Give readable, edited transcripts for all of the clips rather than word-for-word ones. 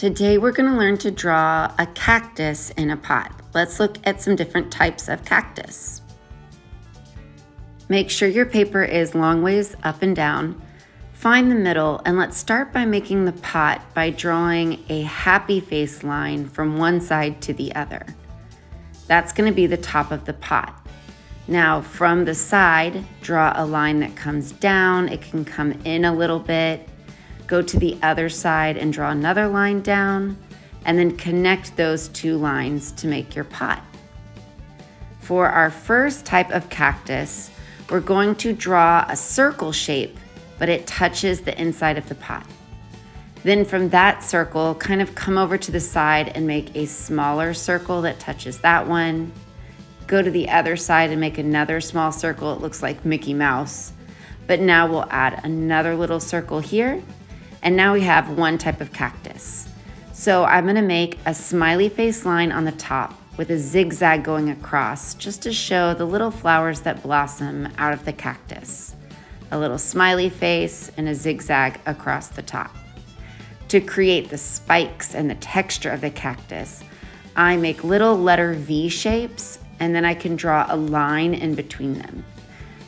Today we're going to learn to draw a cactus in a pot. Let's look at some different types of cactus. Make sure your paper is long ways up and down. Find the middle, and let's start by making the pot by drawing a happy face line from one side to the other. That's going to be the top of the pot. Now from the side, draw a line that comes down. It can come in a little bit. Go to the other side and draw another line down, and then connect those two lines to make your pot. For our first type of cactus, we're going to draw a circle shape, but it touches the inside of the pot. Then from that circle, kind of come over to the side and make a smaller circle that touches that one. Go to the other side and make another small circle. It looks like Mickey Mouse. But now we'll add another little circle here. And now we have one type of cactus. So I'm gonna make a smiley face line on the top with a zigzag going across just to show the little flowers that blossom out of the cactus. A little smiley face and a zigzag across the top. To create the spikes and the texture of the cactus, I make little letter V shapes, and then I can draw a line in between them.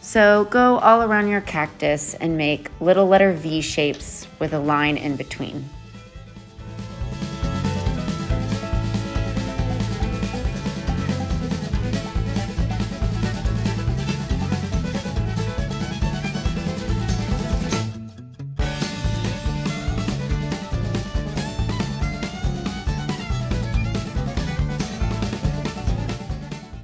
So go all around your cactus and make little letter V shapes with a line in between.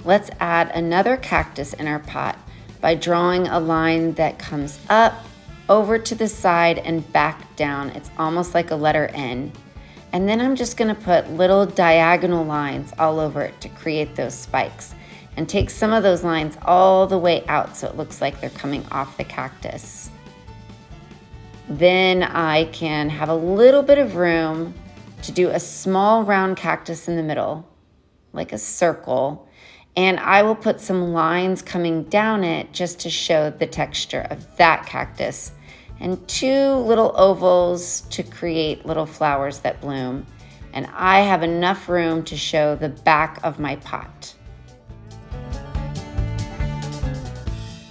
Let's add another cactus in our pot by drawing a line that comes up, over to the side, and back down. It's almost like a letter N. And then I'm just gonna put little diagonal lines all over it to create those spikes, and take some of those lines all the way out so it looks like they're coming off the cactus. Then I can have a little bit of room to do a small round cactus in the middle, like a circle. And I will put some lines coming down it just to show the texture of that cactus, and two little ovals to create little flowers that bloom. And I have enough room to show the back of my pot.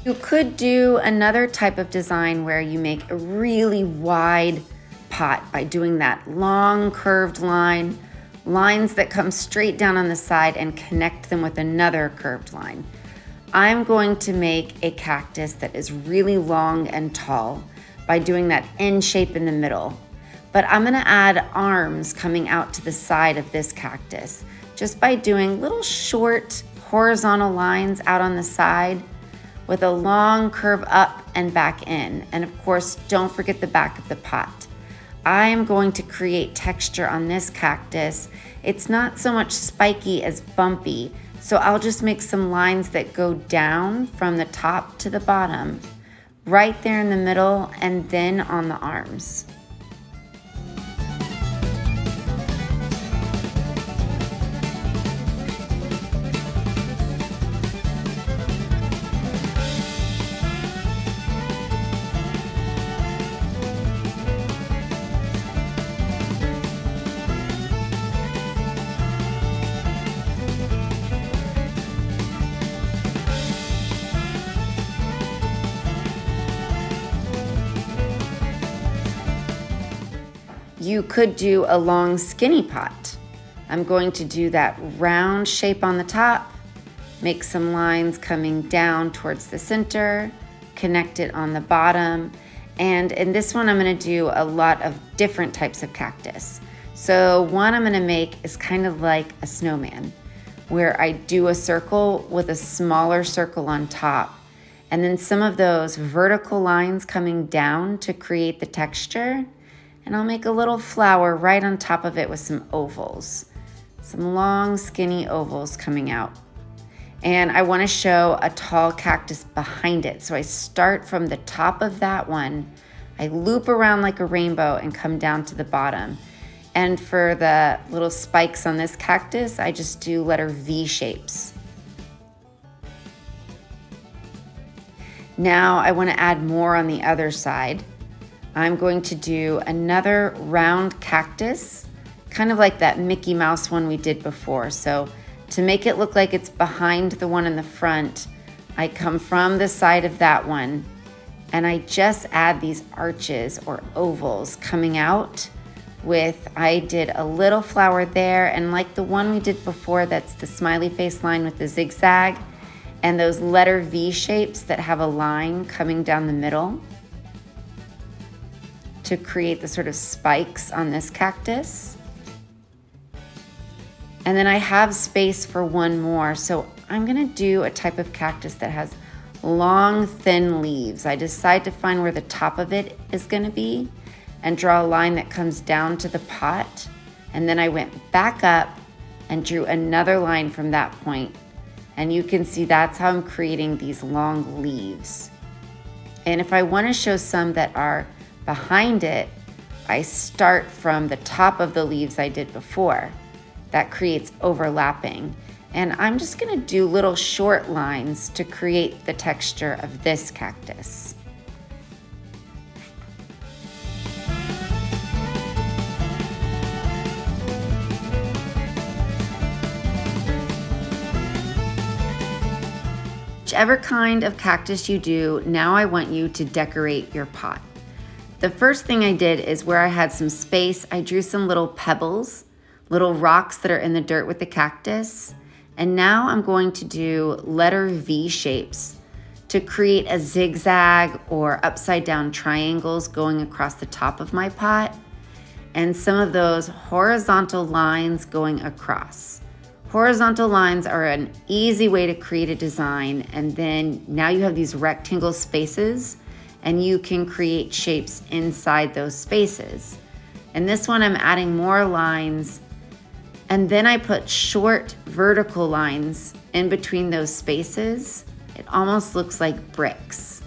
You could do another type of design where you make a really wide pot by doing that long curved line, lines that come straight down on the side, and connect them with another curved line. I'm going to make a cactus that is really long and tall by doing that N shape in the middle. But I'm gonna add arms coming out to the side of this cactus just by doing little short horizontal lines out on the side with a long curve up and back in. And of course, don't forget the back of the pot. I am going to create texture on this cactus. It's not so much spiky as bumpy, so I'll just make some lines that go down from the top to the bottom, right there in the middle, and then on the arms. You could do a long skinny pot. I'm going to do that round shape on the top, make some lines coming down towards the center, connect it on the bottom. And in this one, I'm gonna do a lot of different types of cactus. So one I'm gonna make is kind of like a snowman, where I do a circle with a smaller circle on top, and then some of those vertical lines coming down to create the texture. And I'll make a little flower right on top of it with some ovals, some long skinny ovals coming out. And I want to show a tall cactus behind it. So I start from the top of that one, I loop around like a rainbow and come down to the bottom. And for the little spikes on this cactus, I just do letter V shapes. Now I want to add more on the other side. I'm going to do another round cactus kind of like that Mickey Mouse one we did before. So to make it look like it's behind the one in the front, I come from the side of that one and I just add these arches or ovals coming out with, I did a little flower there, and like the one we did before, that's the smiley face line with the zigzag and those letter V shapes that have a line coming down the middle to create the sort of spikes on this cactus. And then I have space for one more, so I'm gonna do a type of cactus that has long, thin leaves. I decide to find where the top of it is gonna be and draw a line that comes down to the pot. And then I went back up and drew another line from that point. And you can see that's how I'm creating these long leaves. And if I wanna show some that are behind it, I start from the top of the leaves I did before. That creates overlapping. And I'm just gonna do little short lines to create the texture of this cactus. Whichever kind of cactus you do, now I want you to decorate your pot. The first thing I did is where I had some space, I drew some little pebbles, little rocks that are in the dirt with the cactus. And now I'm going to do letter V shapes to create a zigzag or upside down triangles going across the top of my pot, and some of those horizontal lines going across. Horizontal lines are an easy way to create a design, and then now you have these rectangle spaces and you can create shapes inside those spaces. And this one I'm adding more lines, and then I put short vertical lines in between those spaces. It almost looks like bricks.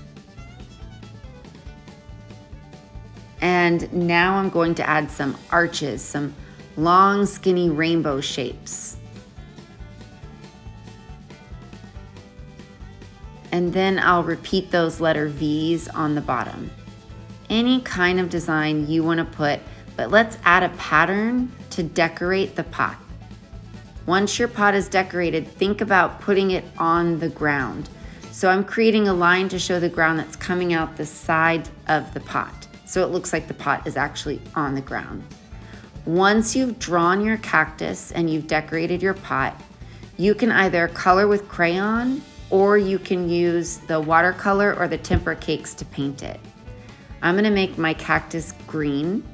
And now I'm going to add some arches, some long skinny rainbow shapes. And then I'll repeat those letter V's on the bottom. Any kind of design you want to put, but let's add a pattern to decorate the pot. Once your pot is decorated, think about putting it on the ground. So I'm creating a line to show the ground that's coming out the side of the pot. So it looks like the pot is actually on the ground. Once you've drawn your cactus and you've decorated your pot, you can either color with crayon or you can use the watercolor or the tempera cakes to paint it. I'm gonna make my cactus green.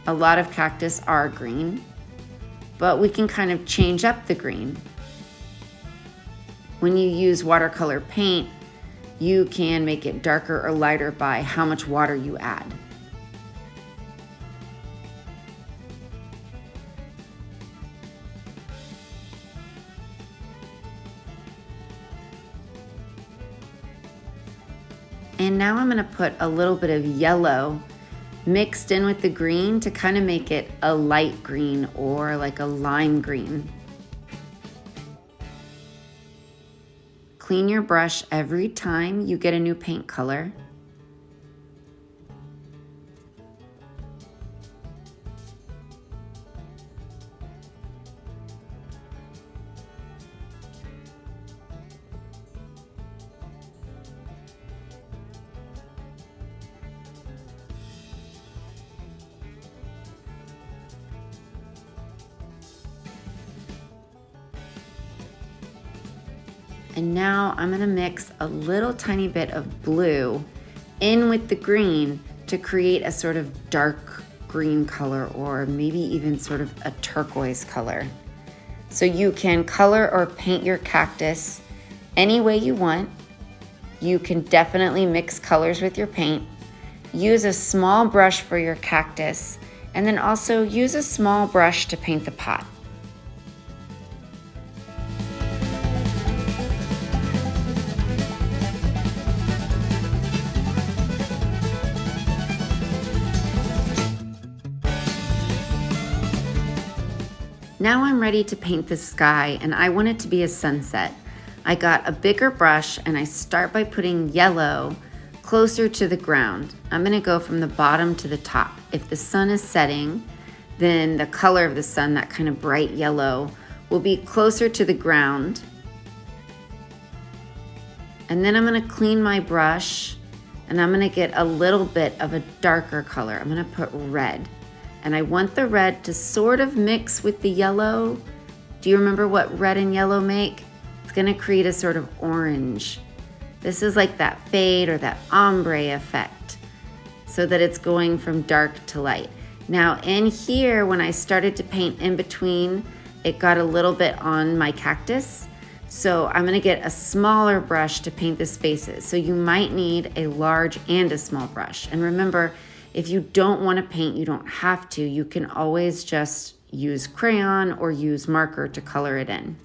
A lot of cactus are green, but we can kind of change up the green. When you use watercolor paint, you can make it darker or lighter by how much water you add. And now I'm gonna put a little bit of yellow mixed in with the green to kind of make it a light green or like a lime green. Clean your brush every time you get a new paint color. And now I'm gonna mix a little tiny bit of blue in with the green to create a sort of dark green color, or maybe even sort of a turquoise color. So you can color or paint your cactus any way you want. You can definitely mix colors with your paint. Use a small brush for your cactus, and then also use a small brush to paint the pot. Now I'm ready to paint the sky, and I want it to be a sunset. I got a bigger brush and I start by putting yellow closer to the ground. I'm gonna go from the bottom to the top. If the sun is setting, then the color of the sun, that kind of bright yellow, will be closer to the ground. And then I'm gonna clean my brush and I'm gonna get a little bit of a darker color. I'm gonna put red. And I want the red to sort of mix with the yellow. Do you remember what red and yellow make? It's gonna create a sort of orange. This is like that fade or that ombre effect, so that it's going from dark to light. Now in here, when I started to paint in between, it got a little bit on my cactus. So I'm gonna get a smaller brush to paint the spaces. So you might need a large and a small brush. And remember, if you don't wanna paint, you don't have to. You can always just use crayon or use marker to color it in.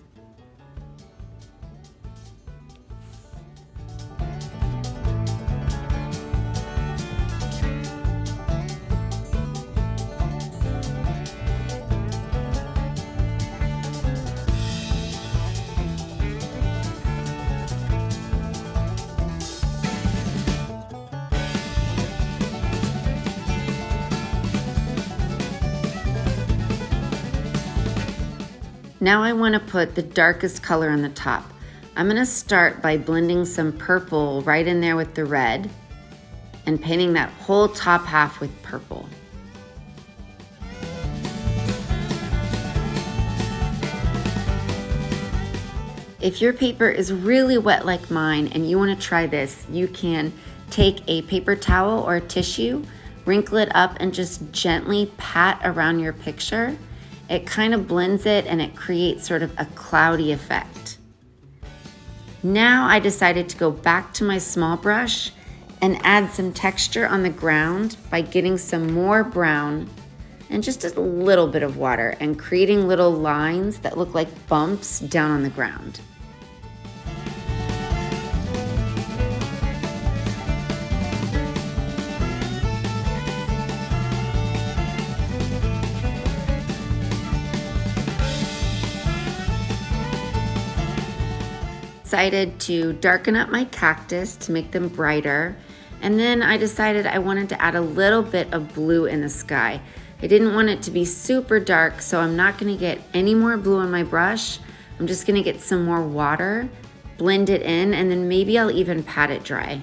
Now I want to put the darkest color on the top. I'm going to start by blending some purple right in there with the red and painting that whole top half with purple. If your paper is really wet like mine and you want to try this, you can take a paper towel or a tissue, wrinkle it up and just gently pat around your picture. It kind of blends it and it creates sort of a cloudy effect. Now I decided to go back to my small brush and add some texture on the ground by getting some more brown and just a little bit of water and creating little lines that look like bumps down on the ground. Decided to darken up my cactus to make them brighter, and then I decided I wanted to add a little bit of blue in the sky. I didn't want it to be super dark, so I'm not going to get any more blue on my brush. I'm just going to get some more water, blend it in, and then maybe I'll even pat it dry.